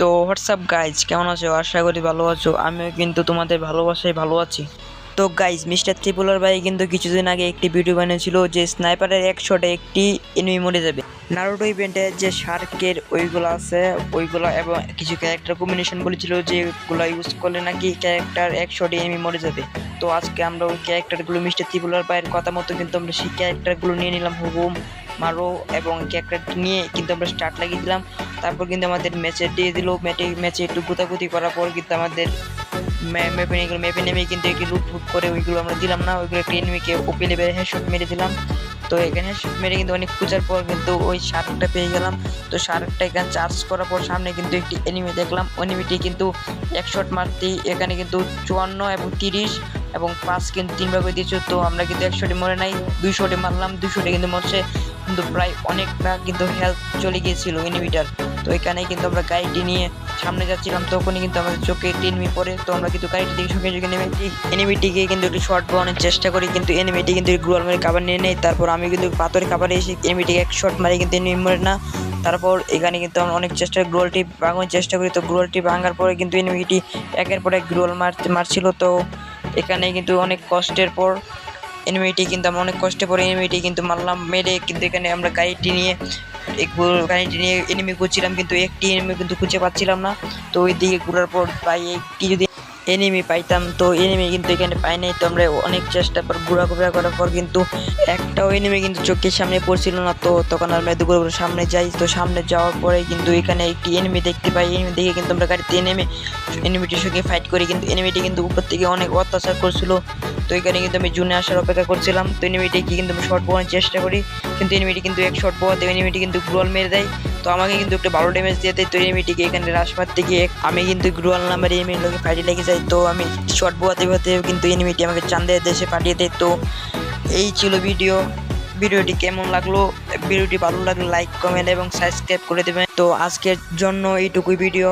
তো WhatsApp guys, কেমন আছো? আশা করি ভালো আছো। আমিও কিন্তু তোমাদের ভালোবাসায় ভালো আছি। তো গাইজ, মিস্টার ত্রিপুলার ভাই কিন্তু কিছুদিন আগে একটি ভিডিও বানিয়েছিল যে স্নাইপারের এক শটে একটি এনিমি মরে যাবে। নারুটো ইভেন্টে যে শার্কের ওইগুলো আছে ওইগুলো এবং কিছু ক্যারেক্টার কম্বিনেশন বলেছিল যেগুলো ইউজ করলে নাকি ক্যারেক্টার এক শটে এনিমি মরে যাবে। তো আজকে আমরা ওই ক্যারেক্টারগুলো মিস্টার ত্রিপুলার ভাইয়ের কথা মতো কিন্তু আমরা সেই ক্যারেক্টারগুলো নিয়ে নিলাম, হুকুম, মারো এবং ক্যারেক্টার নিয়ে কিন্তু আমরা স্টার্ট লাগিয়ে দিলাম। তারপর কিন্তু আমাদের ম্যাচে দিয়ে দিল। ম্যাচে একটু গুতাগুতি করার পর কিন্তু আমাদের ম্যাপে নেমে কিন্তু একটি লুট ফুট করে ওইগুলো আমরা দিলাম না, ওইগুলো একটি এনিমিকে ওপি লেভেলে হেডশট মেরে দিলাম। তো এখানে হেডশট মেরে কিন্তু অনেক খোঁজার পর কিন্তু ওই শার্কটা পেয়ে গেলাম। তো শার্কটা এখানে চার্জ করার পর সামনে কিন্তু একটি এনিমি দেখলাম। এনিমিটি কিন্তু এক শট মারতেই এখানে কিন্তু 54 এবং 30 এবং 5 কিন্তু 3 ভাগ হয়ে দিয়েছে। তো আমরা কিন্তু এক শটে মরে নাই, 2 শটে মারলাম, 2 শটে কিন্তু মরছে, কিন্তু প্রায় অনেকটা কিন্তু হেলথ চলে গিয়েছিল এনিমিটার। তো এখানে কিন্তু আমরা গাড়িটি নিয়ে সামনে যাচ্ছিলাম, তখনই কিন্তু আমাদের চোখে একটি এনিমি পড়ে। তো আমরা কিন্তু গাড়িটি থেকে সঙ্গে সঙ্গে নেমে এনিমিটিকে কিন্তু একটু শর্ট বানানোর চেষ্টা করি, কিন্তু এনিমিটি কিন্তু গ্লোয়াল মেরে কাভার নিয়ে নেই। তারপর আমি কিন্তু পাথরের কাভারে এসে এনিমিটিকে এক শট মারি, কিন্তু এনিমি মরে না। তারপর এখানে কিন্তু আমরা অনেক গ্লোয়ালটি ভাঙানোর চেষ্টা করি। তো গ্লোয়ালটি ভাঙার পরে কিন্তু এনিমিটি একের পর এক গ্লোয়াল মারছিল। তো এখানে কিন্তু অনেক কষ্টের পর এনিমিটি কিন্তু আমরা অনেক কষ্টে পরে এনিমিটি কিন্তু মারলাম, মেরে কিন্তু এখানে আমরা গাড়িটি নিয়ে এনিমি খুঁজছিলাম, কিন্তু একটি এনিমি কিন্তু খুঁজে পাচ্ছিলাম না। তো ওই দিকে ঘোরার পর প্রায় একটি যদি এনিমি পাইতাম, তো এনিমি কিন্তু এখানে পাই নাই। তো আমরা অনেক চেষ্টা পর ঘোরাঘুরা করার পর কিন্তু একটাও এনিমি কিন্তু চোখের সামনে পড়ছিল না। তো তখন আমরা দুপুর সামনে যাই। তো সামনে যাওয়ার পরে কিন্তু এখানে একটি এনিমি দেখতে পাই। এনিমি দেখে কিন্তু আমরা গাড়িতে নেমে এনিমিটির সঙ্গে ফাইট করি, কিন্তু এনিমিটি কিন্তু উপর থেকে অনেক অত্যাচার করছিল। তো এখানে কিন্তু আমি জুনে আসার অপেক্ষা করছিলাম। তো এনিমিটিকে কিন্তু আমি শর্ট বোয়ানোর চেষ্টা করি, কিন্তু এনিমিটি কিন্তু এক শর্ট বোয়াতে এনিমিটি কিন্তু গ্লোয়াল মেরে দেয়। তো আমাকে কিন্তু একটা ভালো ড্যামেজ দিয়ে দেয়। তো এনিমিটিকে এখানে রাশ মারতে গিয়ে আমি কিন্তু গ্লোয়াল নাম্বার এনিমির লোকে ফাইটে লেগে যাই। তো আমি শর্ট বোয়াতে কিন্তু এনিমিটি আমাকে চাঁদের দেশে পাঠিয়ে দেয়। তো এই ছিল ভিডিওটি কেমন লাগলো? ভিডিওটি ভালো লাগলে লাইক, কমেন্ট এবং সাবস্ক্রাইব করে দেবেন। তো আজকের জন্য এইটুকুই ভিডিও।